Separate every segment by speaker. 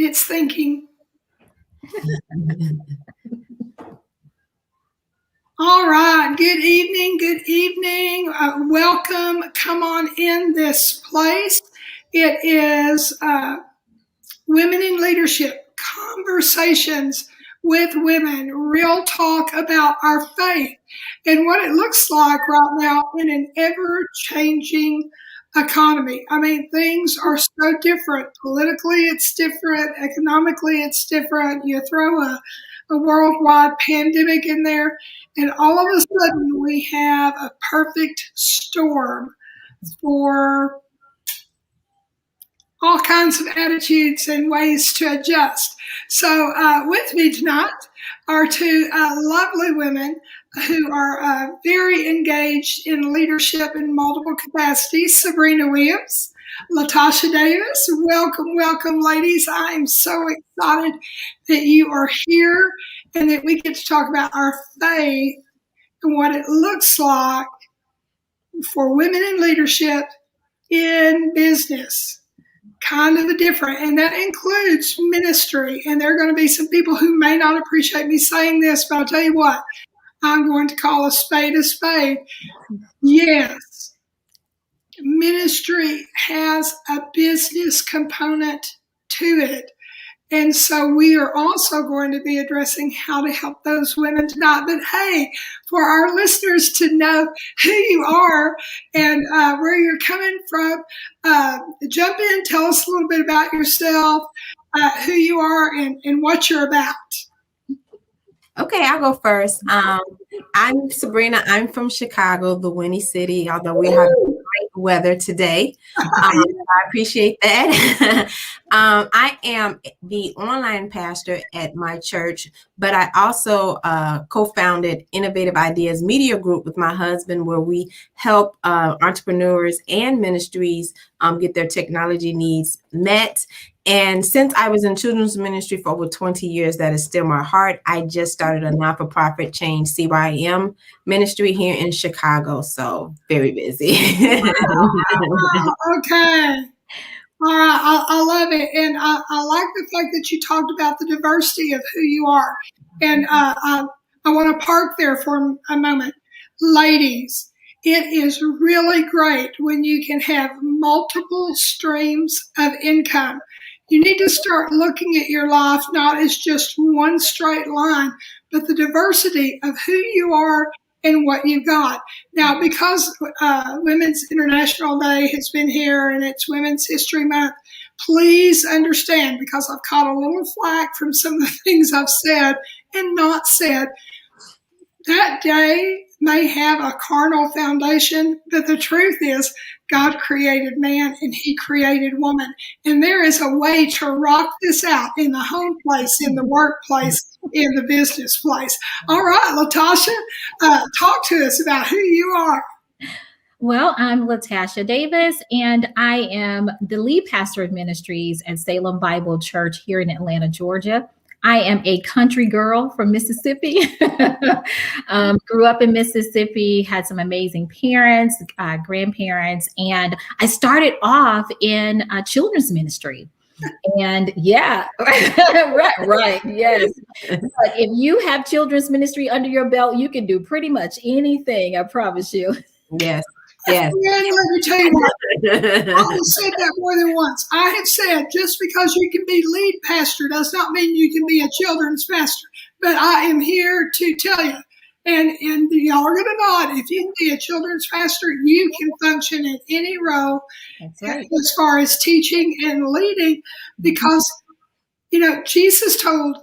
Speaker 1: It's thinking. All right. Good evening. Good evening. Welcome. Come on in this place. It is Women in Leadership, conversations with women, real talk about our faith and what it looks like right now in an ever-changing economy. I mean, things are so different. Politically, it's different. Economically, it's different. You throw a worldwide pandemic in there, and all of a sudden we have a perfect storm for all kinds of attitudes and ways to adjust. So with me tonight are two lovely women who are very engaged in leadership in multiple capacities. Sabrina Williams, Latasha Davis. Welcome, welcome, ladies. I am so excited that you are here and that we get to talk about our faith and what it looks like for women in leadership in business. Kind of a different, and that includes ministry. And there are going to be some people who may not appreciate me saying this, but I'll tell you what, I'm going to call a spade a spade. Yes, ministry has a business component to it. And so we are also going to be addressing how to help those women tonight. But hey, for our listeners to know who you are and where you're coming from, jump in, tell us a little bit about yourself, who you are, and what you're about.
Speaker 2: Okay, I'll go first. I'm Sabrina. I'm from Chicago, the Windy City, although we have great weather today. I appreciate that. I am the online pastor at my church, but I also co-founded Innovative Ideas Media Group with my husband, where we help entrepreneurs and ministries get their technology needs met. And since I was in children's ministry for over 20 years, that is still my heart. I just started a not-for-profit chain CYM ministry here in Chicago. So very busy.
Speaker 1: Okay. All right. I love it. And I like the fact that you talked about the diversity of who you are. And I want to park there for a moment. Ladies, it is really great when you can have multiple streams of income. You need to start looking at your life not as just one straight line, but the diversity of who you are and what you've got. Now, because Women's International Day has been here and it's Women's History Month, please understand, because I've caught a little flack from some of the things I've said and not said, that day may have a carnal foundation, but the truth is God created man and he created woman. And there is a way to rock this out in the home place, in the workplace, in the business place. All right, Latasha, talk to us about who you are.
Speaker 3: Well, I'm Latasha Davis, and I am the lead pastor of ministries at Salem Bible Church here in Atlanta, Georgia. I am a country girl from Mississippi. Grew up in Mississippi, had some amazing parents, grandparents, and I started off in children's ministry. And yeah, right, yes. But if you have children's ministry under your belt, you can do pretty much anything, I promise you.
Speaker 2: Yes. Yes.
Speaker 1: And let me tell you what, I've said that more than once. I have said just because you can be lead pastor does not mean you can be a children's pastor. But I am here to tell you, and y'all are going to nod, if you can be a children's pastor, you can function in any role. That's right. As far as teaching and leading, because, Jesus told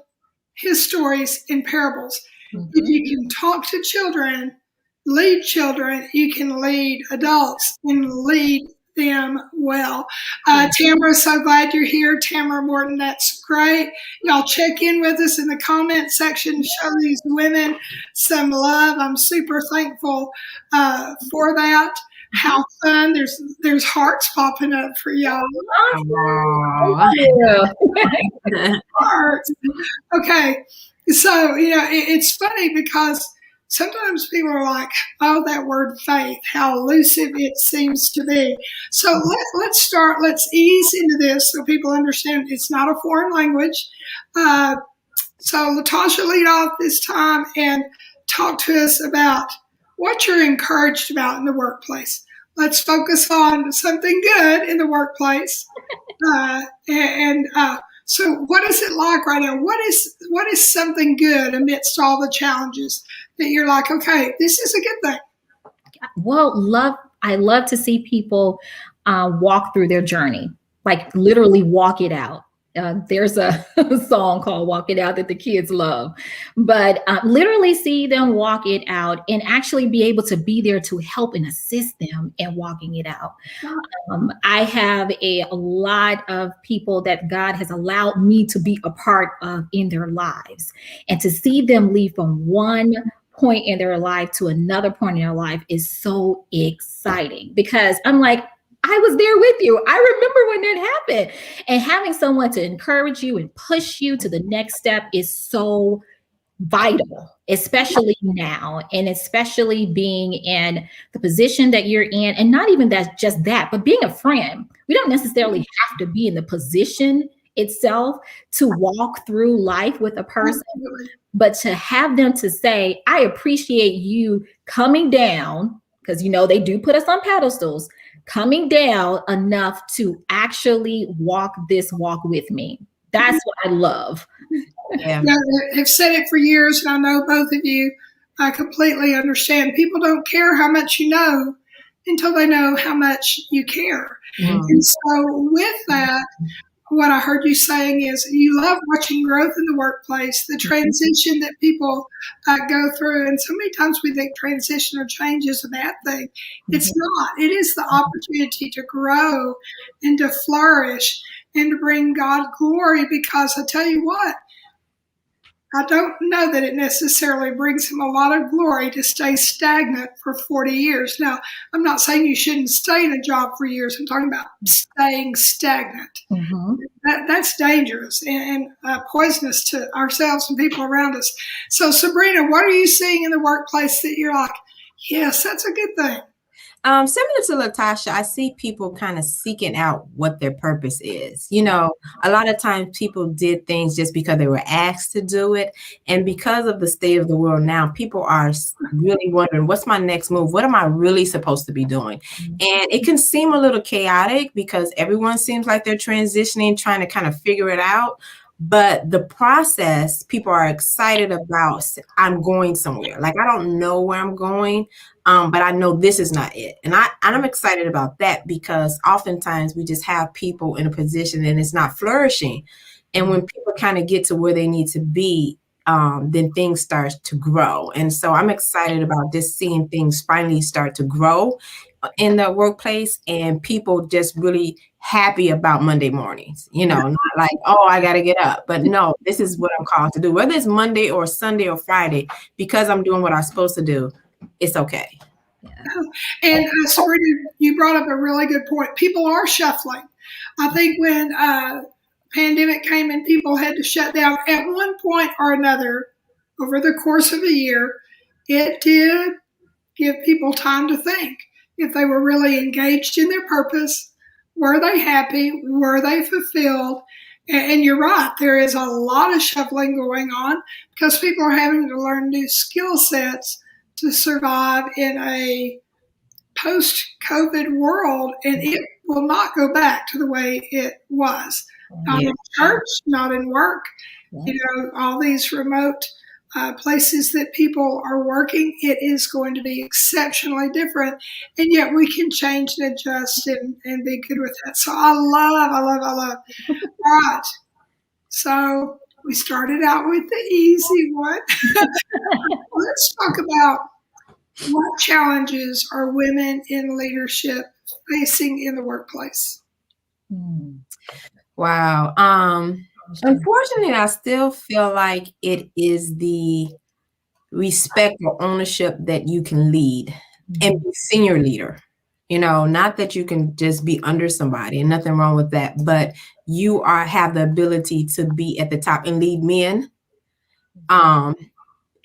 Speaker 1: his stories in parables. Mm-hmm. If you can talk to children, lead children, you can lead adults and lead them well. Tamara, so glad you're here. Tamara Morton, that's great. Y'all check in with us in the comment section. Show these women some love. I'm super thankful for that. How fun. There's hearts popping up for y'all. Hearts. Okay. So, it's funny because sometimes people are like, oh, that word faith, how elusive it seems to be. So let's ease into this so people understand it's not a foreign language. So Latasha, lead off this time and talk to us about what you're encouraged about in the workplace. Let's focus on something good in the workplace. So what is it like right now? What is something good amidst all the challenges that you're like, okay, this is a good thing?
Speaker 3: Well, I love to see people walk through their journey, like literally walk it out. There's a song called Walk It Out that the kids love, but literally see them walk it out and actually be able to be there to help and assist them in walking it out. I have a lot of people that God has allowed me to be a part of in their lives, and to see them leave from one point in their life to another point in their life is so exciting, because I'm like, I was there with you. I remember when that happened. And having someone to encourage you and push you to the next step is so vital, especially now, and especially being in the position that you're in. And not even that, just that, but being a friend. We don't necessarily have to be in the position itself to walk through life with a person, but to have them to say, I appreciate you coming down, because they do put us on pedestals, coming down enough to actually walk this walk with me. That's what I love.
Speaker 1: Yeah. I've said it for years, and I know both of you, I completely understand. People don't care how much you know until they know how much you care. Mm-hmm. And so with that, what I heard you saying is you love watching growth in the workplace, the transition that people go through. And so many times we think transition or change is a bad thing. It's not. It is the opportunity to grow and to flourish and to bring God glory, because I tell you what, I don't know that it necessarily brings him a lot of glory to stay stagnant for 40 years. Now, I'm not saying you shouldn't stay in a job for years. I'm talking about staying stagnant. Mm-hmm. That's dangerous and poisonous to ourselves and people around us. So, Sabrina, what are you seeing in the workplace that you're like, yes, that's a good thing?
Speaker 2: Similar to Latasha, I see people kind of seeking out what their purpose is. A lot of times people did things just because they were asked to do it. And because of the state of the world now, people are really wondering, what's my next move? What am I really supposed to be doing? And it can seem a little chaotic because everyone seems like they're transitioning, trying to kind of figure it out. But the process, people are excited about. I'm going somewhere. Like, I don't know where I'm going, but I know this is not it. And I'm excited about that, because oftentimes we just have people in a position and it's not flourishing. And when people kind of get to where they need to be, then things start to grow. And so I'm excited about just seeing things finally start to grow in the workplace, and people just really happy about Monday mornings, not like, oh, I got to get up, but no, this is what I'm called to do, whether it's Monday or Sunday or Friday, because I'm doing what I'm supposed to do. It's okay.
Speaker 1: Yeah. And Sabrina, you brought up a really good point. People are shuffling. I think when pandemic came and people had to shut down at one point or another over the course of a year, it did give people time to think if they were really engaged in their purpose. Were they happy? Were they fulfilled? And you're right, there is a lot of shuffling going on because people are having to learn new skill sets to survive in a post-COVID world, and it will not go back to the way it was. Not in church, not in work, all these remote places that people are working, it is going to be exceptionally different, and yet we can change and adjust and be good with that. So I love. All right. So we started out with the easy one. Let's talk about what challenges are women in leadership facing in the workplace?
Speaker 2: Wow. Unfortunately, I still feel like it is the respect or ownership that you can lead and be senior leader. Not that you can just be under somebody, and nothing wrong with that, but you have the ability to be at the top and lead men.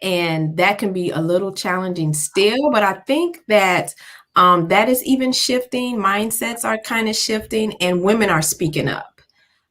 Speaker 2: And that can be a little challenging still, but I think that that is even shifting. Mindsets are kind of shifting, and women are speaking up.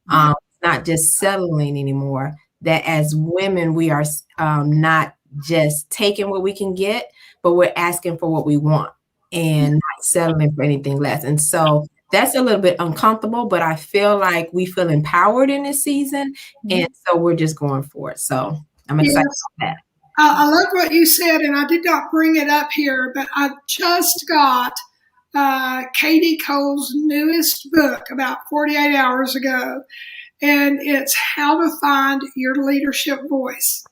Speaker 2: Not just settling anymore. That as women, we are not just taking what we can get, but we're asking for what we want and not settling for anything less. And so that's a little bit uncomfortable, but I feel like we feel empowered in this season. And so we're just going for it. So I'm excited about that.
Speaker 1: I love what you said, and I did not bring it up here, but I just got Katie Cole's newest book about 48 hours ago, and it's How to Find Your Leadership Voice.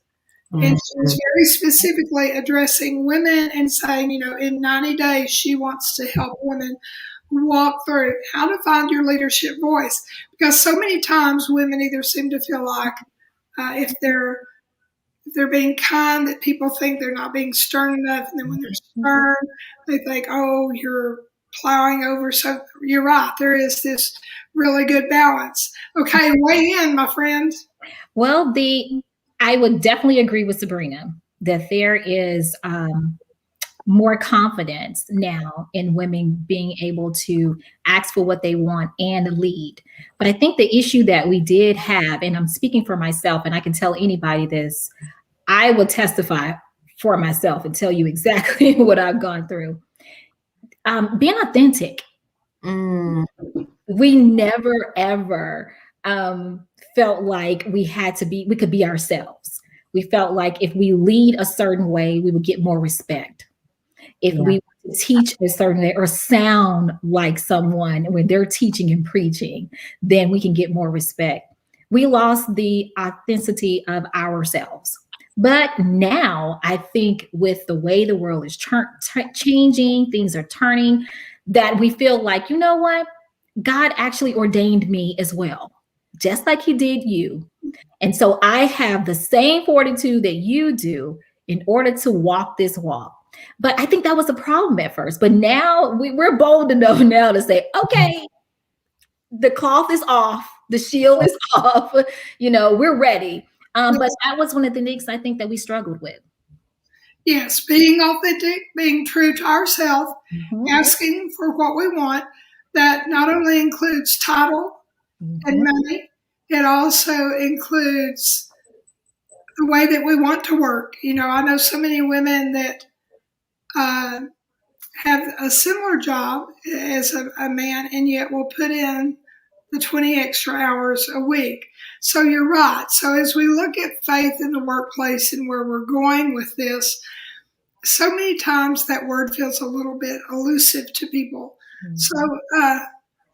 Speaker 1: And she's very specifically addressing women and saying, in 90 days, she wants to help women walk through how to find your leadership voice. Because so many times women either seem to feel like if they're being kind, that people think they're not being stern enough. And then when they're stern, they think, oh, you're plowing over. So you're right. There is this really good balance. Okay, weigh in, my friend.
Speaker 3: Well, I would definitely agree with Sabrina that there is more confidence now in women being able to ask for what they want and lead. But I think the issue that we did have, and I'm speaking for myself, and I can tell anybody this, I will testify for myself and tell you exactly what I've gone through. Being authentic. We never, ever felt like we could be ourselves. We felt like if we lead a certain way, we would get more respect. If we teach a certain way or sound like someone when they're teaching and preaching, then we can get more respect. We lost the authenticity of ourselves. But now I think with the way the world is changing, things are turning, that we feel like, you know what? God actually ordained me as well, just like he did you. And so I have the same fortitude that you do in order to walk this walk. But I think that was a problem at first. But now we're bold enough now to say, okay, the cloth is off, the shield is off, we're ready. But that was one of the things I think that we struggled with.
Speaker 1: Yes, being authentic, being true to ourselves, asking for what we want. That not only includes title and money, it also includes the way that we want to work. I know so many women that have a similar job as a man and yet will put in the 20 extra hours a week. So you're right. So as we look at faith in the workplace and where we're going with this, so many times that word feels a little bit elusive to people. So,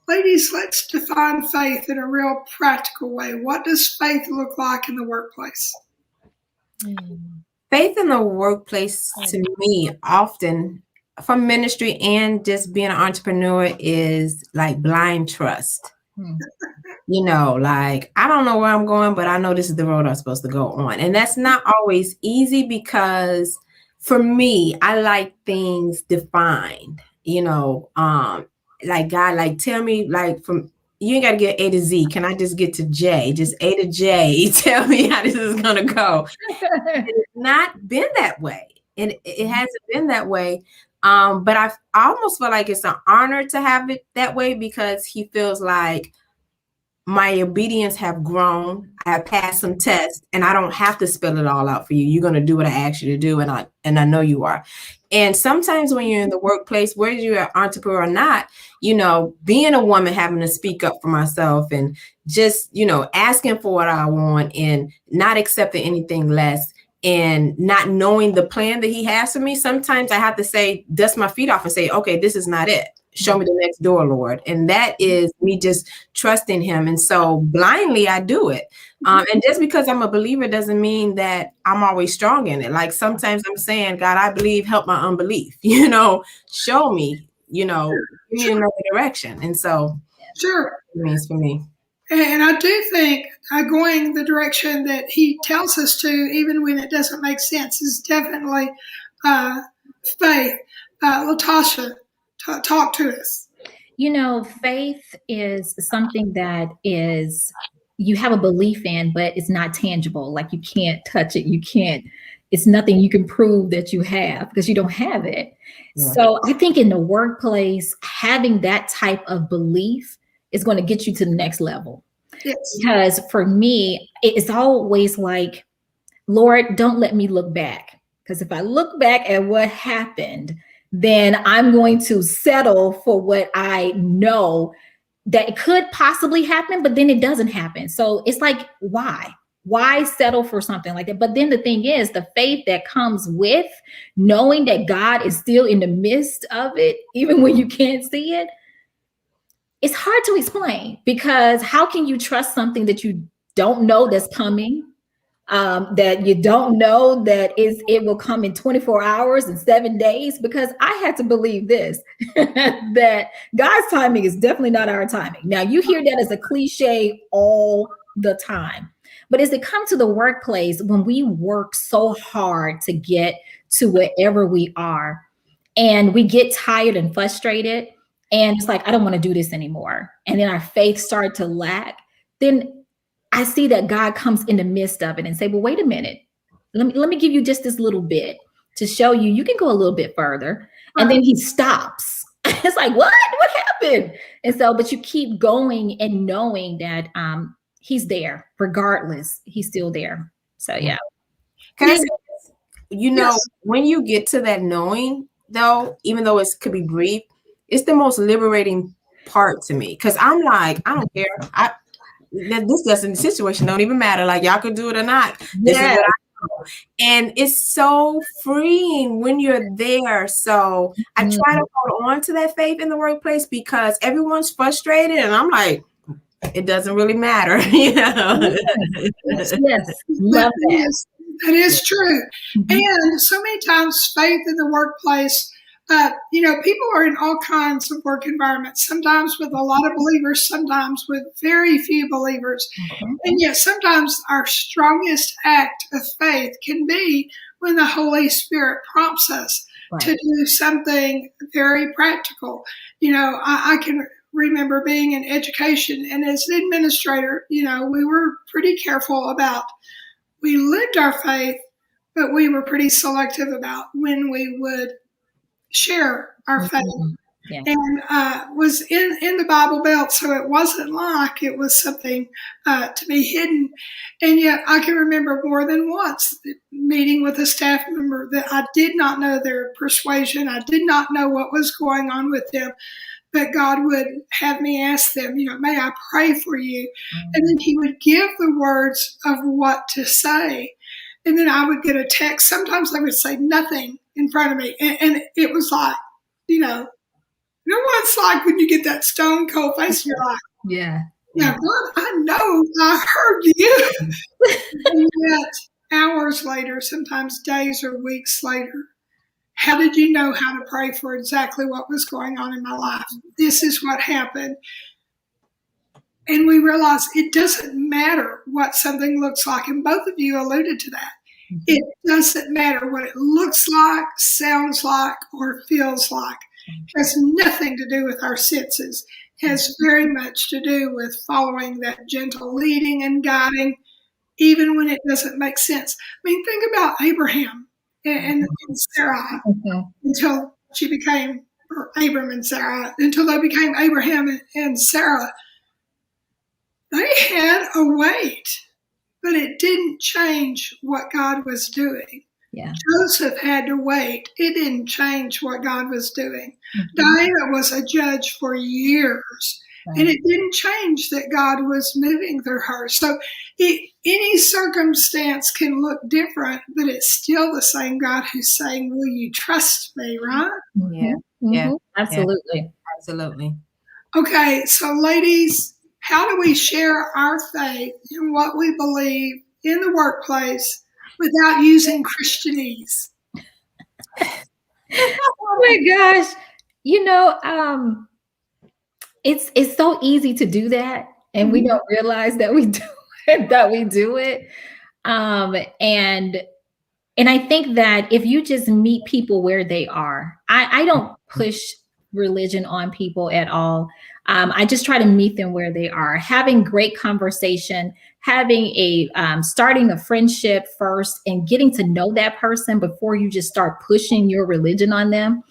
Speaker 1: ladies, let's define faith in a real practical way. What does faith look like in the workplace?
Speaker 2: Faith in the workplace, to me, often from ministry and just being an entrepreneur, is like blind trust. Like, I don't know where I'm going, but I know this is the road I'm supposed to go on. And that's not always easy because for me, I like things defined, like God, like tell me, like from you ain't got to get A to Z. Can I just get to J? Just A to J. Tell me how this is going to go. It's not been that way. And it hasn't been that way. But I almost feel like it's an honor to have it that way because he feels like my obedience have grown. I have passed some tests and I don't have to spell it all out for you. You're going to do what I asked you to do. And I know you are. And sometimes when you're in the workplace, whether you're an entrepreneur or not, being a woman, having to speak up for myself and just, asking for what I want and not accepting anything less and not knowing the plan that he has for me. Sometimes I have to say, dust my feet off and say, okay, this is not it. Show me the next door, Lord. And that is me just trusting him. And so blindly I do it. And just because I'm a believer doesn't mean that I'm always strong in it. Like sometimes I'm saying, God, I believe, help my unbelief, show me, give me another direction. And so
Speaker 1: sure,
Speaker 2: it means for me.
Speaker 1: And I do think going the direction that he tells us to, even when it doesn't make sense, is definitely faith. Latasha, talk to us.
Speaker 3: Faith is something that you have a belief in, but it's not tangible. Like you can't touch it. You can't it's nothing you can prove that you have because you don't have it.
Speaker 2: Yeah.
Speaker 3: So I think in the workplace, having that type of belief is going to get you to the next level.
Speaker 1: Yes.
Speaker 3: Because for me, it's always like, Lord, don't let me look back. Because if I look back at what happened, then I'm going to settle for what I know that could possibly happen, but then it doesn't happen. So it's like, why? Why settle for something like that? But then the thing is, the faith that comes with knowing that God is still in the midst of it, even when you can't see it, it's hard to explain, because how can you trust something that you don't know that's coming? That you don't know that it will come in 24 hours and 7 days, because I had to believe this, that God's timing is definitely not our timing. Now, you hear that as a cliche all the time, but as it comes to the workplace, when we work so hard to get to wherever we are, and we get tired and frustrated, and it's like, I don't want to do this anymore, and then our faith started to lack, then I see that God comes in the midst of it and say, well, wait a minute. Let me give you just this little bit to show you, you can go a little bit further. And then he stops. It's like, what happened? And so, but you keep going and knowing that he's there regardless. He's still there. So, yeah.
Speaker 2: Can I say this? Yes. When you get to that knowing, though, even though it could be brief, it's the most liberating part to me. Because I'm like, I don't care. This doesn't, the situation don't even matter. Like, y'all could do it or not. This is what I know. And it's so freeing when you're there. So I try to hold on to that faith in the workplace, because everyone's frustrated, and I'm like, it doesn't really matter.
Speaker 3: Yes. Love that.
Speaker 1: That is true. And so many times faith in the workplace, people are in all kinds of work environments, sometimes with a lot of believers, sometimes with very few believers. And yet sometimes our strongest act of faith can be when the Holy Spirit prompts us to do something very practical. I can remember being in education, and as an administrator, we were pretty careful about, we lived our faith, but we were pretty selective about when we would share our faith. And was in the Bible Belt, so it wasn't like it was something to be hidden. And yet I can remember more than once meeting with a staff member that I did not know their persuasion. I did not know what was going on with them, but God would have me ask them, may I pray for you? And then he would give the words of what to say. And then I would get a text. Sometimes they would say nothing in front of me. And it was like, what it's like when you get that stone cold face, and you're like, God, I know I heard you. And yet, hours later, sometimes days or weeks later, how did you know how to pray for exactly what was going on in my life? This is what happened. And we realize it doesn't matter what something looks like. And both of you alluded to that. It doesn't matter what it looks like, sounds like, or feels like. It has nothing to do with our senses. It has very much to do with following that gentle leading and guiding, even when it doesn't make sense. I mean, think about Abraham and Sarah until she became, or Abram and Sarah, until they became Abraham and Sarah. They had a wait, but it didn't change what God was doing. Joseph had to wait. It didn't change what God was doing. Diana was a judge for years, and it didn't change that God was moving through her. So any circumstance can look different, but it's still the same God who's saying, will you trust me, right?
Speaker 2: Yeah.
Speaker 3: Absolutely.
Speaker 2: Absolutely.
Speaker 1: Okay, so ladies, how do we share our faith in what we believe in the workplace without using Christianese?
Speaker 3: Oh my gosh. It's so easy to do that, and we don't realize that we do it. And I think that if you just meet people where they are, I don't push religion on people at all. I just try to meet them where they are, having great conversation, having starting a friendship first and getting to know that person before you just start pushing your religion on them.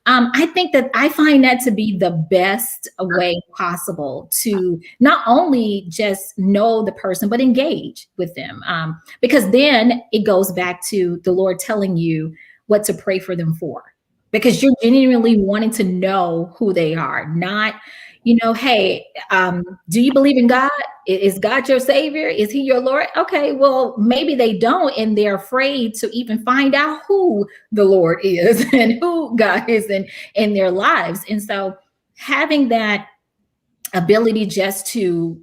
Speaker 3: I think that I find that to be the best way possible to not only just know the person, but engage with them. Because then it goes back to the Lord telling you what to pray for them for, because you're genuinely wanting to know who they are, not, hey, do you believe in God? Is God your savior? Is he your Lord? Okay, well, maybe they don't, and they're afraid to even find out who the Lord is and who God is in their lives. And so having that ability to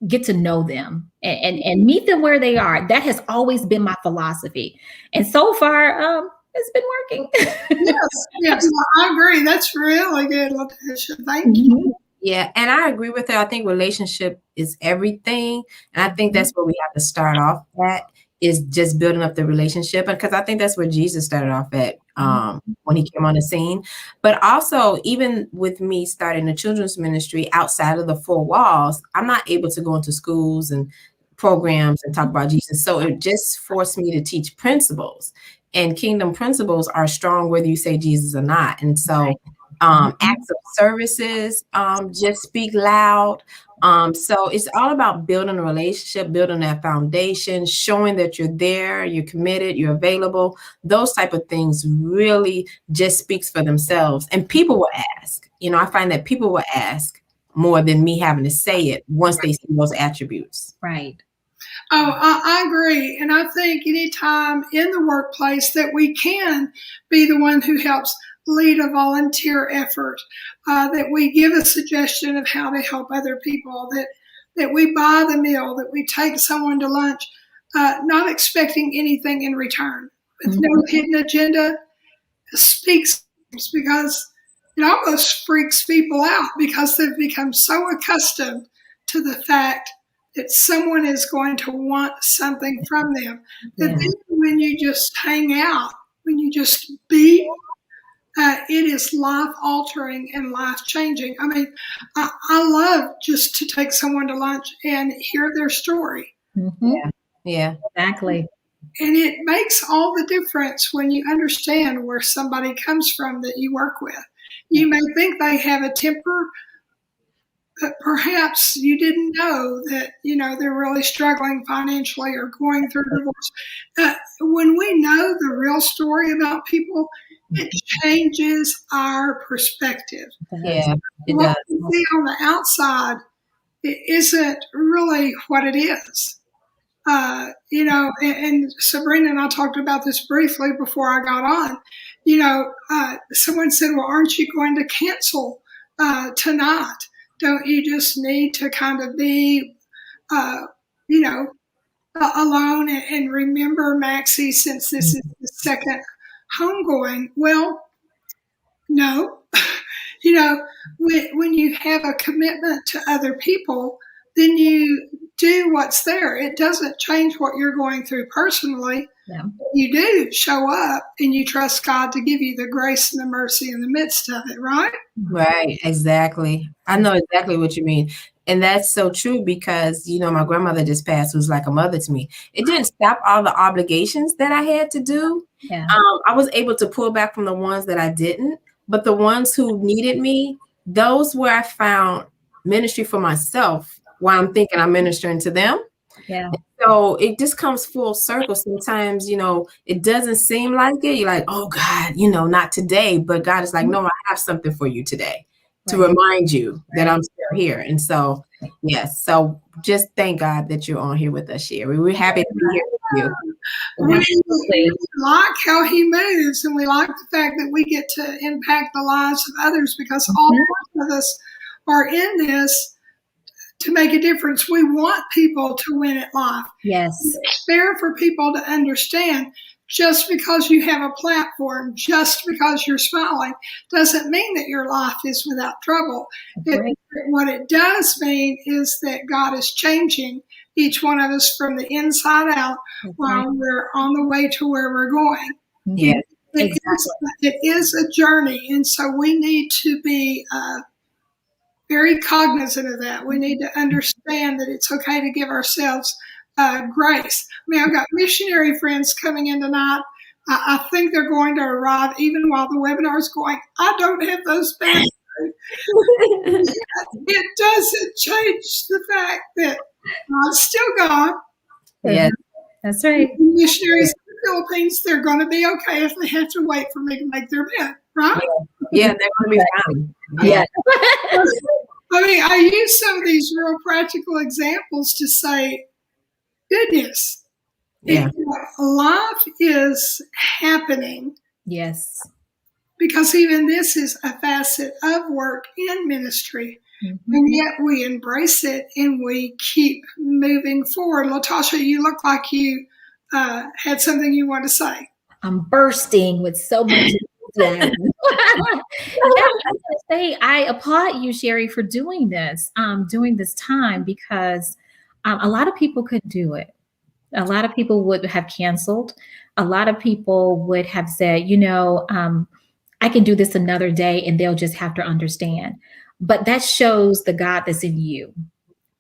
Speaker 3: get to know them and meet them where they are, that has always been my philosophy. And so far, it's been working.
Speaker 1: Yes, I agree. That's really good, Latasha. Thank you.
Speaker 2: Yeah, and I agree with her. I think relationship is everything. And I think that's where we have to start off at, is just building up the relationship. Because I think that's where Jesus started off at when he came on the scene. But also, even with me starting the children's ministry outside of the four walls, I'm not able to go into schools and programs and talk about Jesus. So it just forced me to teach principles. And kingdom principles are strong whether you say Jesus or not. And so acts of services just speak loud. So it's all about building a relationship, building that foundation, showing that you're there, you're committed, you're available. Those type of things really just speaks for themselves. And people will ask. I find that people will ask more than me having to say it once they see those attributes.
Speaker 3: Right.
Speaker 1: Oh, I agree. And I think anytime in the workplace that we can be the one who helps lead a volunteer effort, that we give a suggestion of how to help other people, that we buy the meal, that we take someone to lunch, not expecting anything in return, with no hidden agenda, speaks, because it almost freaks people out because they've become so accustomed to the fact that someone is going to want something from them, that then when you just hang out, when you just be, it is life altering and life changing. I mean, I love just to take someone to lunch and hear their story.
Speaker 2: Yeah,
Speaker 3: exactly.
Speaker 1: And it makes all the difference when you understand where somebody comes from that you work with. You may think they have a temper, but perhaps you didn't know that, they're really struggling financially or going through divorce. When we know the real story about people, it changes our perspective.
Speaker 2: Yeah, it
Speaker 1: what
Speaker 2: does.
Speaker 1: we see on the outside, it isn't really what it is. And Sabrina and I talked about this briefly before I got on. Someone said, well, aren't you going to cancel tonight? Don't you just need to kind of be, alone and remember Maxie, since this is the second homegoing? Well, no. When you have a commitment to other people, then you do what's there. It doesn't change what you're going through personally.
Speaker 3: Yeah.
Speaker 1: You do show up and you trust God to give you the grace and the mercy in the midst of it, right?
Speaker 2: Right, exactly. I know exactly what you mean. And that's so true because, my grandmother just passed, who's like a mother to me. It didn't stop all the obligations that I had to do.
Speaker 3: Yeah.
Speaker 2: I was able to pull back from the ones that I didn't, but the ones who needed me, those where I found ministry for myself while I'm thinking I'm ministering to them.
Speaker 3: Yeah.
Speaker 2: So it just comes full circle. Sometimes, it doesn't seem like it. You're like, oh God, not today. But God is like, no, I have something for you today to remind you that I'm still here. And so, yes. So just thank God that you're on here with us, Sherry. We're happy to be here with you.
Speaker 1: We like how he moves, and we like the fact that we get to impact the lives of others, because all of us are in this to make a difference. We want people to win at life.
Speaker 3: Yes.
Speaker 1: It's fair for people to understand, just because you have a platform, just because you're smiling, doesn't mean that your life is without trouble. What it does mean is that God is changing each one of us from the inside out while we're on the way to where we're going.
Speaker 2: Yeah.
Speaker 1: It is a journey, and so we need to be very cognizant of that. We need to understand that it's okay to give ourselves grace. I mean, I've got missionary friends coming in tonight. I think they're going to arrive even while the webinar is going. I don't have those bad. It doesn't change the fact that God's still God.
Speaker 2: Yeah,
Speaker 3: that's right.
Speaker 1: Missionaries in the Philippines, they're going to be okay if they have to wait for me to make their bed, right?
Speaker 2: Yeah, they're going to be fine.
Speaker 3: Yeah.
Speaker 1: I mean, I use some of these real practical examples to say, goodness, life is happening.
Speaker 3: Yes.
Speaker 1: Because even this is a facet of work in ministry. Mm-hmm. And yet we embrace it and we keep moving forward. Latasha, you look like you had something you want to say.
Speaker 3: I'm bursting with so much enthusiasm. I was going to say, I applaud you, Sherry, for doing this time, because a lot of people could do it. A lot of people would have canceled. A lot of people would have said, I can do this another day, and they'll just have to understand. But that shows the God that's in you,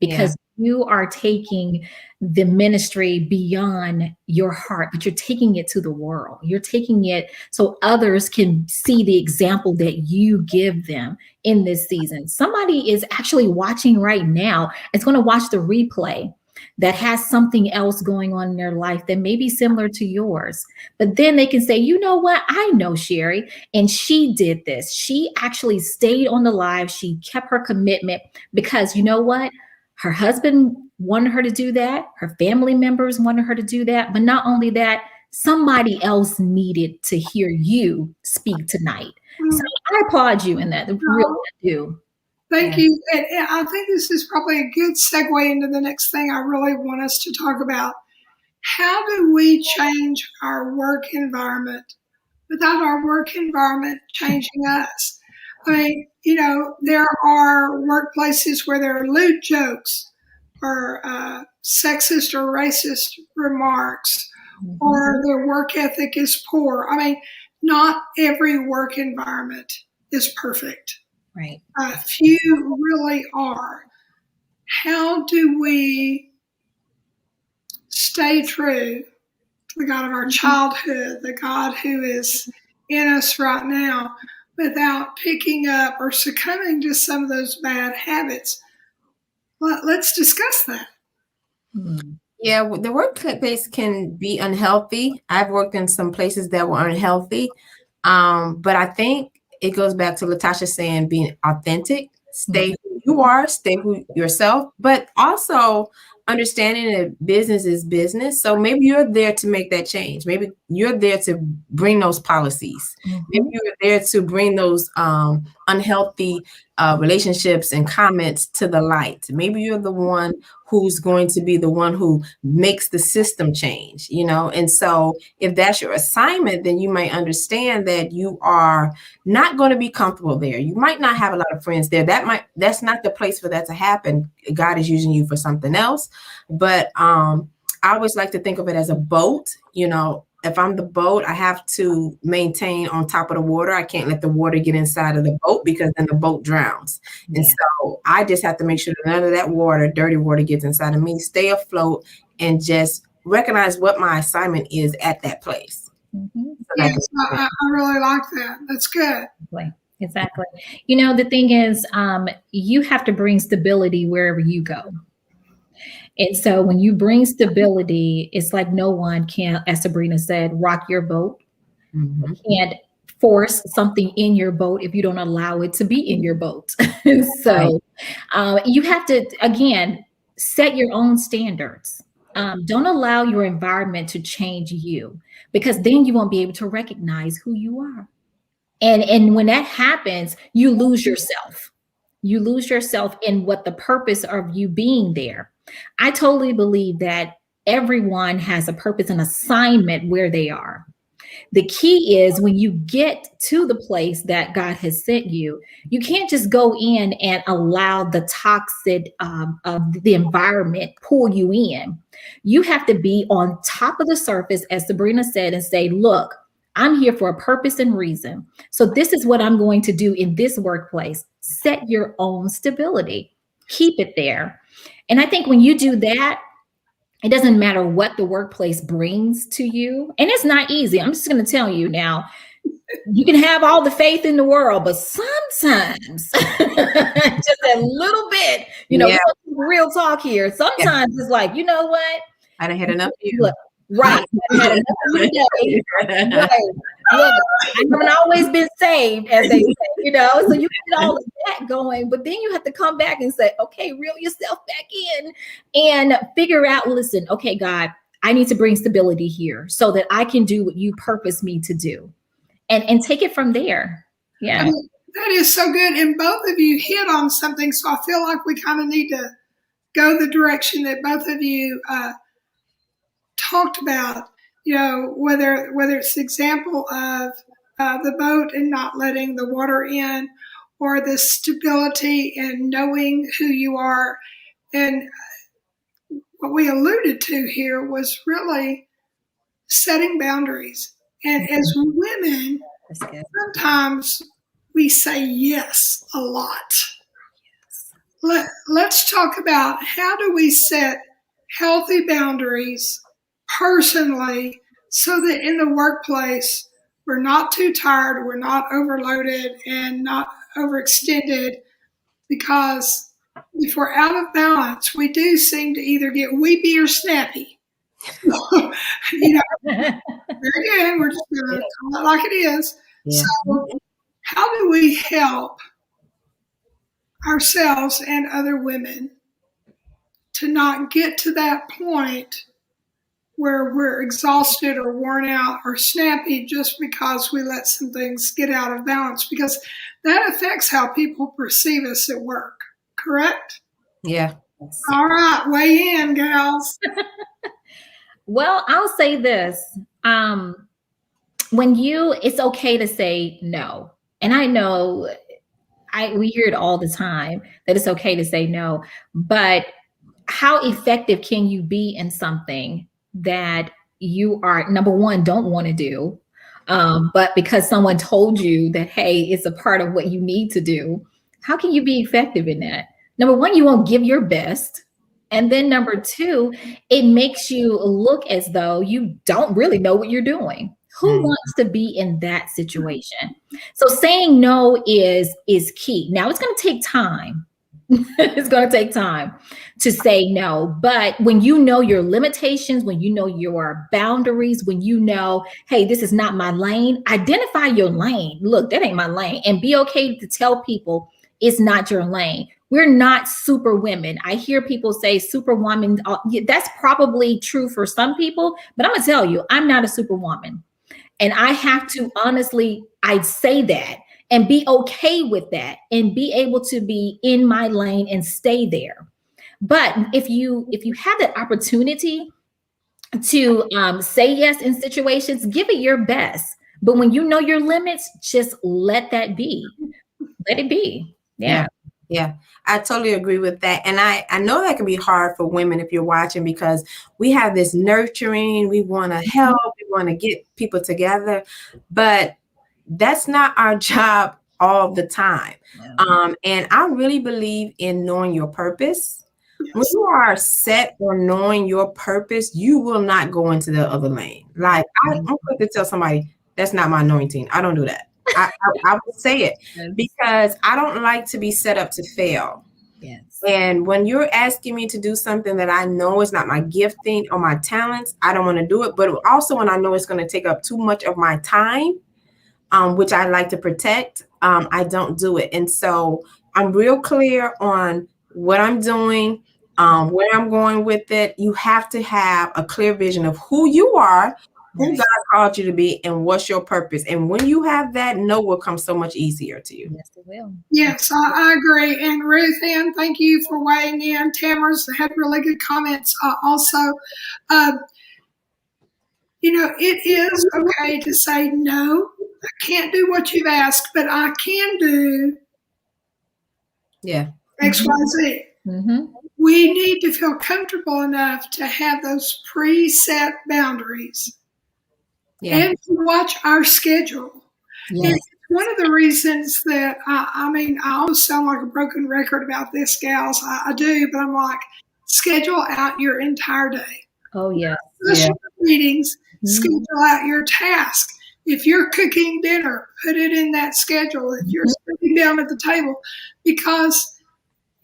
Speaker 3: because you are taking the ministry beyond your heart, but you're taking it to the world. You're taking it so others can see the example that you give them in this season. Somebody is actually watching right now. It's going to watch the replay that has something else going on in their life that may be similar to yours. But then they can say, you know what? I know Sherry, and she did this. She actually stayed on the live. She kept her commitment because you know what? Her husband wanted her to do that. Her family members wanted her to do that. But not only that, somebody else needed to hear you speak tonight. So I applaud you in that. Really, I do.
Speaker 1: Thank you. And I think this is probably a good segue into the next thing I really want us to talk about. How do we change our work environment without our work environment changing us? I mean, there are workplaces where there are lewd jokes or sexist or racist remarks, or their work ethic is poor. I mean, not every work environment is perfect.
Speaker 3: Right.
Speaker 1: Few really are. How do we stay true to the God of our childhood, the God who is in us right now, without picking up or succumbing to some of those bad habits? Let's discuss that.
Speaker 2: Yeah, the workplace can be unhealthy. I've worked in some places that were unhealthy, but I think it goes back to Latasha saying being authentic, stay who you are, stay who yourself, but also understanding that business is business. So maybe you're there to make that change. Maybe you're there to bring those policies. Maybe you're there to bring those unhealthy relationships and comments to the light. Maybe you're the one who's going to be the one who makes the system change, And so if that's your assignment, then you might understand that you are not going to be comfortable there. You might not have a lot of friends there. That's not the place for that to happen. God is using you for something else. But I always like to think of it as a boat. If I'm the boat, I have to maintain on top of the water. I can't let the water get inside of the boat because then the boat drowns. Yeah. And so I just have to make sure that none of that water, dirty water, gets inside of me, stay afloat, and just recognize what my assignment is at that place.
Speaker 1: Yes, I really like that. That's good.
Speaker 3: Exactly. The thing is, you have to bring stability wherever you go. And so when you bring stability, it's like no one can, as Sabrina said, rock your boat. You can't force something in your boat if you don't allow it to be in your boat. So you have to, again, set your own standards. Don't allow your environment to change you, because then you won't be able to recognize who you are. And when that happens, you lose yourself. You lose yourself in what the purpose of you being there. I totally believe that everyone has a purpose and assignment where they are. The key is when you get to the place that God has sent you, you can't just go in and allow the toxic of the environment pull you in. You have to be on top of the surface, as Sabrina said, and say, look, I'm here for a purpose and reason. So this is what I'm going to do in this workplace. Set your own stability. Keep it there. And I think when you do that, it doesn't matter what the workplace brings to you. And it's not easy. I'm just going to tell you now, you can have all the faith in the world, but sometimes just a little bit, real talk here. Sometimes it's like, you know what?
Speaker 2: I done had enough of you.
Speaker 3: Look, right. I had enough of you today. Right. Look, I haven't always been saved, as they say, so you get all of that going, but then you have to come back and say, okay, reel yourself back in and figure out, listen, okay, God, I need to bring stability here so that I can do what you purpose me to do. And take it from there. Yeah.
Speaker 1: I mean, that is so good. And both of you hit on something. So I feel like we kind of need to go the direction that both of you talked about, whether it's the example of the boat and not letting the water in, or the stability and knowing who you are. And what we alluded to here was really setting boundaries. And as women, sometimes we say yes a lot. Let's talk about, how do we set healthy boundaries personally so that in the workplace we're not too tired, we're not overloaded and not overextended, because if we're out of balance, we do seem to either get weepy or snappy. Very good. We're just going to call it like it is. Yeah. So how do we help ourselves and other women to not get to that point where we're exhausted or worn out or snappy just because we let some things get out of balance? Because that affects how people perceive us at work, correct?
Speaker 2: Yeah.
Speaker 1: All right, weigh in, gals.
Speaker 3: Well, I'll say this. It's okay to say no. And I know we hear it all the time that it's okay to say no, but how effective can you be in something that you are, number one, don't want to do, but because someone told you that, hey, it's a part of what you need to do? How can you be effective in that? Number one, you won't give your best. And then number two, it makes you look as though you don't really know what you're doing. Who wants to be in that situation? So saying no is key. Now, it's going to take time. It's going to take time to say no. But when you know your limitations, when you know your boundaries, when you know, hey, this is not my lane, identify your lane. Look, that ain't my lane. And be okay to tell people it's not your lane. We're not super women. I hear people say superwoman. That's probably true for some people, but I'm going to tell you, I'm not a superwoman. And I have to honestly, I'd say that and be okay with that and be able to be in my lane and stay there. But if you have that opportunity to say yes in situations, give it your best. But when you know your limits, just let that be. Let it be. Yeah.
Speaker 2: Yeah, I totally agree with that. And I know that can be hard for women if you're watching, because we have this nurturing, we want to help, we want to get people together, but that's not our job all the time. Yeah. And I really believe in knowing your purpose. When you are set on knowing your purpose, you will not go into the other lane. Like, I'm quick to tell somebody, that's not my anointing. I don't do that. I would say it because I don't like to be set up to fail. Yes. And when you're asking me to do something that I know is not my gifting or my talents, I don't want to do it. But also when I know it's going to take up too much of my time, which I like to protect, I don't do it. And so I'm real clear on what I'm doing, where I'm going with it. You have to have a clear vision of who you are, who God called you to be, and what's your purpose. And when you have that, no will come so much easier to you.
Speaker 3: Yes, it will.
Speaker 1: Yes, I agree. And Ruth Ann, thank you for weighing in. Tamara's had really good comments also. It is okay to say, no, I can't do what you've asked, but I can do X, Y, Z. Mm-hmm. We need to feel comfortable enough to have those preset boundaries. and to watch our schedule.
Speaker 3: Yes.
Speaker 1: It's one of the reasons that I mean, I always sound like a broken record about this, gals. I do, but I'm like, schedule out your entire day.
Speaker 3: Oh, yes.
Speaker 1: Special meetings, schedule out your task. If you're cooking dinner, put it in that schedule. If you're sitting down at the table, because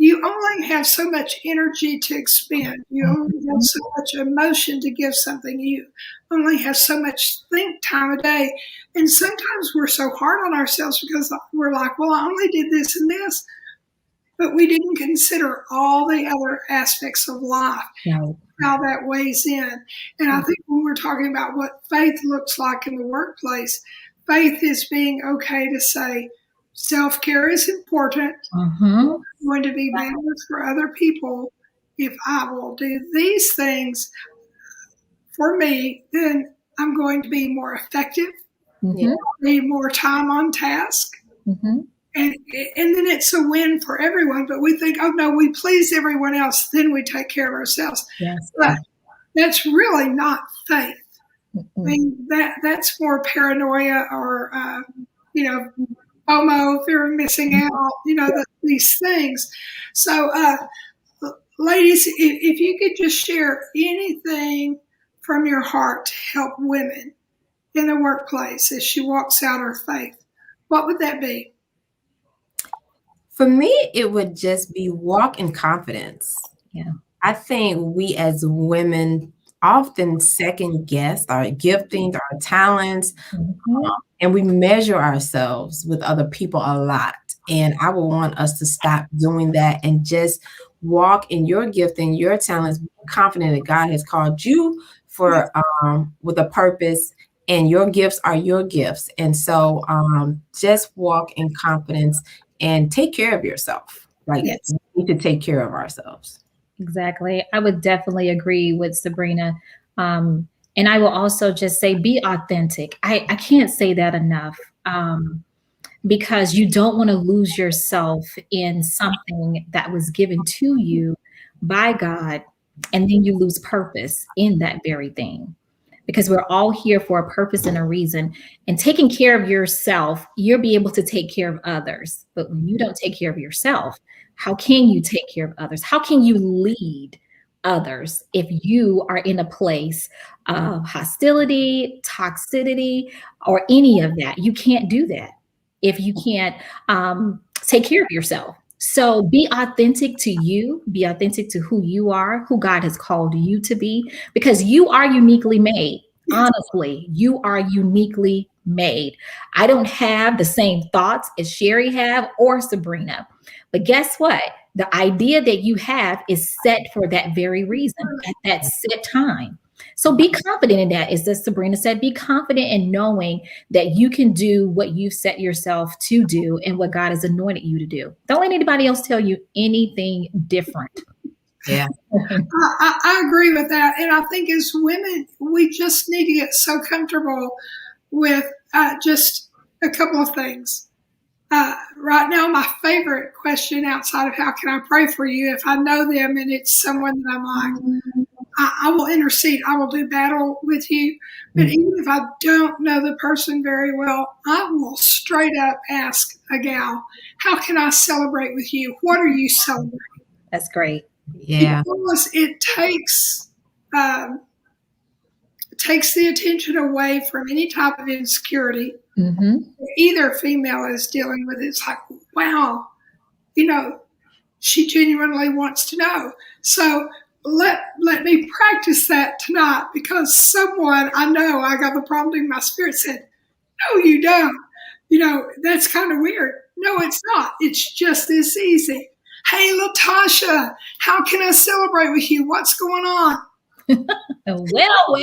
Speaker 1: you only have so much energy to expend. You only have so much emotion to give something. You only have so much think time a day. And sometimes we're so hard on ourselves because we're like, well, I only did this and this, but we didn't consider all the other aspects of life, how that weighs in. And I think when we're talking about what faith looks like in the workplace, faith is being okay to say, self-care is important. I'm going to be boundless for other people. If I will do these things for me, then I'm going to be more effective, be more time on task. And then it's a win for everyone. But we think, oh, no, we please everyone else, then we take care of ourselves.
Speaker 3: Yes.
Speaker 1: But that's really not faith. I mean, that's more paranoia or, FOMO, fear of missing out, these things. So, ladies, if you could just share anything from your heart to help women in the workplace as she walks out her faith, what would that be?
Speaker 2: For me, it would just be walk in confidence.
Speaker 3: Yeah.
Speaker 2: I think we as women often second guess our giftings, our talents, and we measure ourselves with other people a lot. And I would want us to stop doing that and just walk in your gifting, your talents, confident that God has called you for with a purpose, and your gifts are your gifts. And so just walk in confidence and take care of yourself. We need to take care of ourselves.
Speaker 3: Exactly. I would definitely agree with Sabrina. And I will also just say, be authentic. I can't say that enough, because you don't want to lose yourself in something that was given to you by God, and then you lose purpose in that very thing. Because we're all here for a purpose and a reason. And taking care of yourself, you'll be able to take care of others. But when you don't take care of yourself, how can you take care of others? How can you lead others if you are in a place of hostility, toxicity, or any of that? You can't do that if you can't take care of yourself. So be authentic to you, be authentic to who you are, who God has called you to be, because you are uniquely made. Honestly, you are uniquely made. I don't have the same thoughts as Sherry have or Sabrina, but guess what? The idea that you have is set for that very reason at that set time. So be confident in that. As Sabrina said, be confident in knowing that you can do what you've set yourself to do and what God has anointed you to do. Don't let anybody else tell you anything different.
Speaker 2: Yeah.
Speaker 1: I agree with that. And I think as women, we just need to get so comfortable with just a couple of things. Right now, my favorite question outside of how can I pray for you, if I know them and it's someone that I'm like, I will intercede. I will do battle with you. But even if I don't know the person very well, I will straight up ask a gal, how can I celebrate with you? What are you celebrating?
Speaker 3: That's great.
Speaker 2: Yeah.
Speaker 1: Because it takes the attention away from any type of insecurity. Either female is dealing with. It's like, wow, she genuinely wants to know. So let me practice that tonight, because someone I know, I got the prompting in my spirit said, no, you don't. That's kind of weird. No, it's not. It's just this easy. Hey, Latasha, how can I celebrate with you? What's going on?
Speaker 3: Well.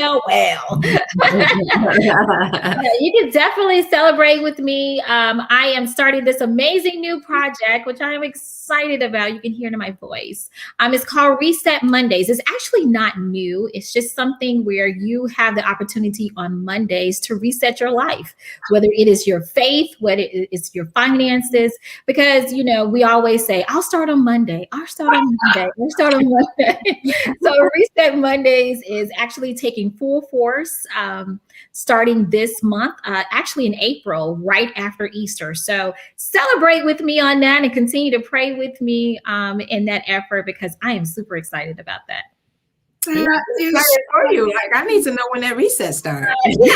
Speaker 3: You can definitely celebrate with me. I am starting this amazing new project, which I am excited about. You can hear it in my voice. It's called Reset Mondays. It's actually not new. It's just something where you have the opportunity on Mondays to reset your life, whether it is your faith, whether it's your finances, because, we always say, I'll start on Monday. So Reset Monday Birthdays is actually taking full force starting this month, actually in April, right after Easter. So celebrate with me on that and continue to pray with me in that effort, because I am super excited about that.
Speaker 2: Yeah, excited for you. Like, I need to know when that reset starts.
Speaker 1: We'll be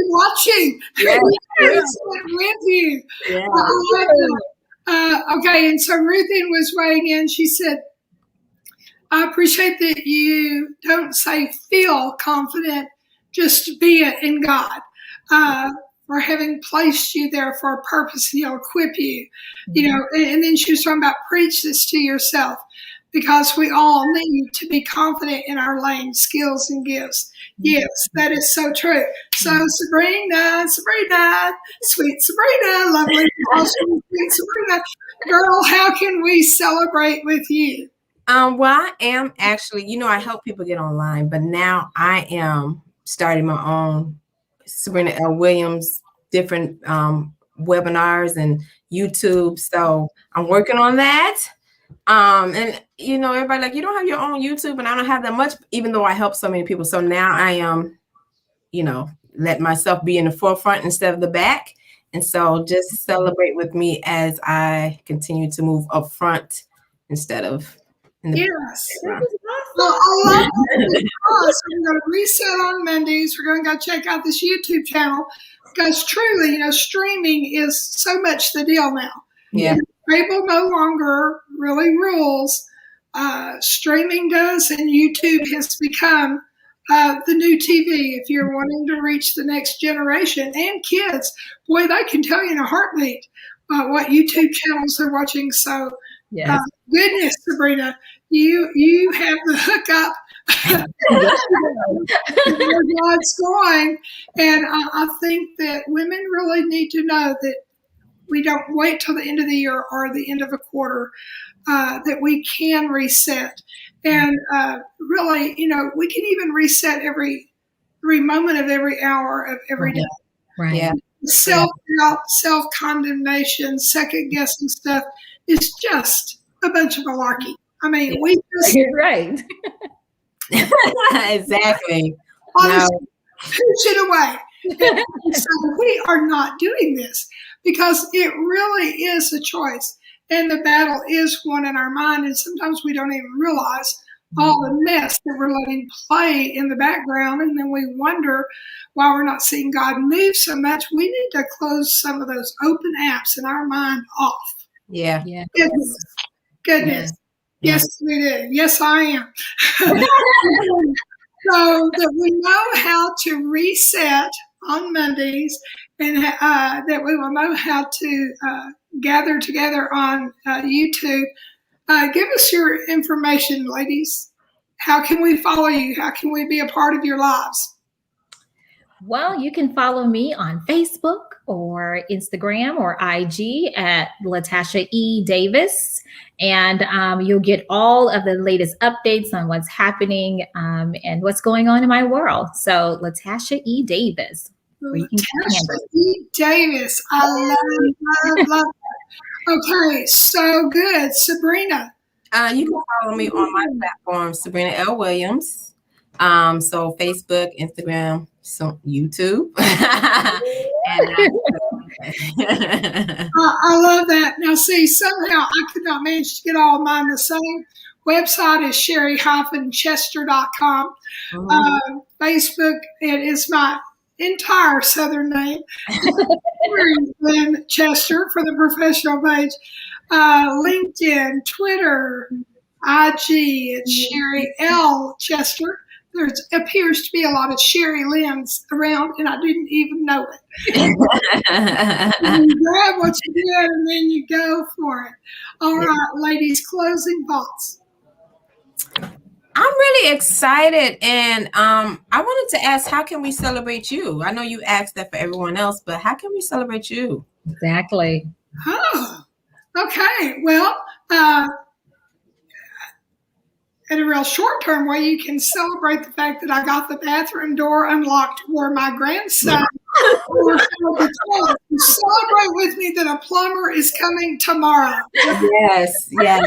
Speaker 1: watching.
Speaker 2: Yeah.
Speaker 1: With you.
Speaker 2: Yeah.
Speaker 1: Okay, and so Ruthie was weighing in. She said, I appreciate that you don't say feel confident, just be it in God. For having placed you there for a purpose, and He'll equip you. You know, and then she was talking about preach this to yourself, because we all need to be confident in our lane, skills, and gifts. Yes, that is so true. So Sabrina, sweet Sabrina, lovely, awesome, sweet Sabrina, girl, how can we celebrate with you?
Speaker 2: Well, I am actually, I help people get online, but now I am starting my own Sabrina L. Williams, different webinars and YouTube. So I'm working on that. And everybody like, you don't have your own YouTube, and I don't have that much, even though I help so many people. So now I am, let myself be in the forefront instead of the back. And so just celebrate with me as I continue to move up front instead of in the
Speaker 1: back. Well, I love it. We're going to reset on Mondays. We're going to go check out this YouTube channel, because truly, streaming is so much the deal now.
Speaker 2: Yeah.
Speaker 1: Cable no longer really rules. Streaming does, and YouTube has become the new TV. If you're wanting to reach the next generation and kids, boy, they can tell you in a heartbeat what YouTube channels they're watching. So, goodness, Sabrina, you have the hookup where God's going, and I think that women really need to know that we don't wait till the end of the year or the end of a quarter, that we can reset. And really, we can even reset every moment of every hour of every day.
Speaker 3: Right.
Speaker 2: Yeah.
Speaker 1: Self-doubt, self-condemnation, second-guessing stuff is just a bunch of malarkey. I mean, we just...
Speaker 3: You're right.
Speaker 2: Exactly.
Speaker 1: Honestly, push it away. And so we are not doing this, because it really is a choice, and the battle is won in our mind, and sometimes we don't even realize all the mess that we're letting play in the background, and then we wonder why we're not seeing God move so much. We need to close some of those open apps in our mind off.
Speaker 2: Yeah.
Speaker 1: Goodness.
Speaker 2: Yeah.
Speaker 1: Yes, we do. Yes, I am. So that we know how to reset on Mondays, and that we will know how to gather together on YouTube. Give us your information, ladies. How can we follow you? How can we be a part of your lives?
Speaker 3: Well, you can follow me on Facebook or Instagram or IG at Latasha E. Davis. And you'll get all of the latest updates on what's happening and what's going on in my world. So Latasha E. Davis.
Speaker 1: Latasha E. Davis. I love that. Okay, so good. Sabrina.
Speaker 2: You can follow me on my platform, Sabrina L. Williams. So Facebook, Instagram, so YouTube.
Speaker 1: I love that. Now, see, somehow I could not manage to get all of mine the same. Website is sherry-chester.com. Facebook, it is my entire Southern name. Sherry Chester for the professional page. LinkedIn, Twitter, IG, it's Sherry L. Chester. There appears to be a lot of Sherry Lynn's around, and I didn't even know it. You grab what you get, and then you go for it. All right, ladies, closing thoughts.
Speaker 2: I'm really excited, and I wanted to ask, how can we celebrate you? I know you asked that for everyone else, but how can we celebrate you?
Speaker 3: Exactly.
Speaker 1: Oh, okay. Well, in a real short-term way, you can celebrate the fact that I got the bathroom door unlocked where my grandson celebrate with me that a plumber is coming tomorrow.
Speaker 2: Yes. If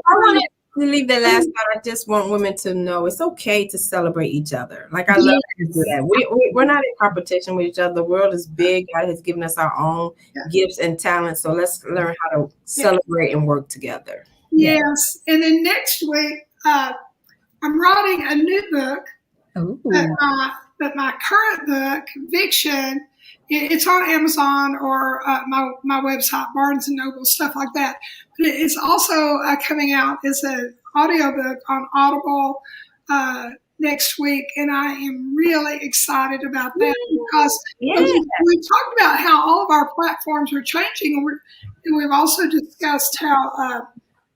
Speaker 2: I to leave the last thought, I just want women to know it's okay to celebrate each other. Like I love to do that. We're not in competition with each other. The world is big. God has given us our own gifts and talents. So let's learn how to celebrate and work together.
Speaker 1: Yes. And then next week, I'm writing a new book. But my current book, Conviction, it's on Amazon or my website, Barnes and Noble, stuff like that. But it's also coming out as an audiobook on Audible next week, and I am really excited about that because we talked about how all of our platforms are changing, and we've also discussed how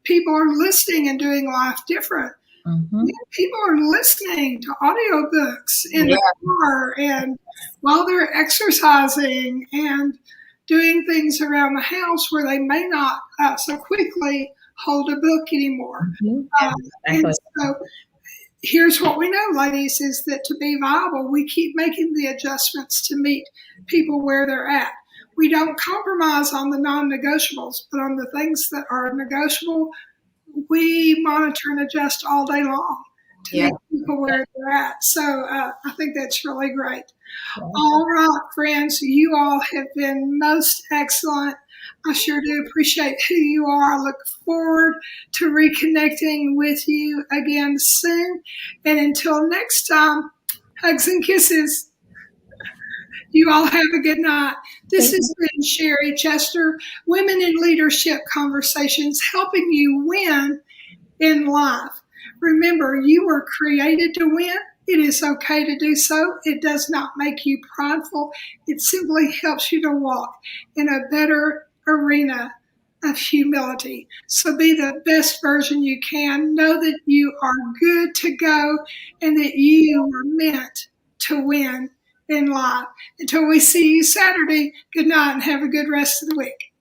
Speaker 1: people are listening and doing life different. Mm-hmm. People are listening to audiobooks in the car and while they're exercising and doing things around the house where they may not so quickly hold a book anymore. Mm-hmm. And so here's what we know, ladies, is that to be viable, we keep making the adjustments to meet people where they're at. We don't compromise on the non-negotiables, but on the things that are negotiable, we monitor and adjust all day long to meet people where they're at. So I think that's really great. All right, friends, you all have been most excellent. I sure do appreciate who you are. I look forward to reconnecting with you again soon. And until next time, hugs and kisses. You all have a good night. This has been Sherry Chester, Women in Leadership Conversations, helping you win in life. Remember, you were created to win. It is okay to do so. It does not make you prideful. It simply helps you to walk in a better arena of humility. So be the best version you can. Know that you are good to go and that you are meant to win in life. Until we see you Saturday, good night and have a good rest of the week.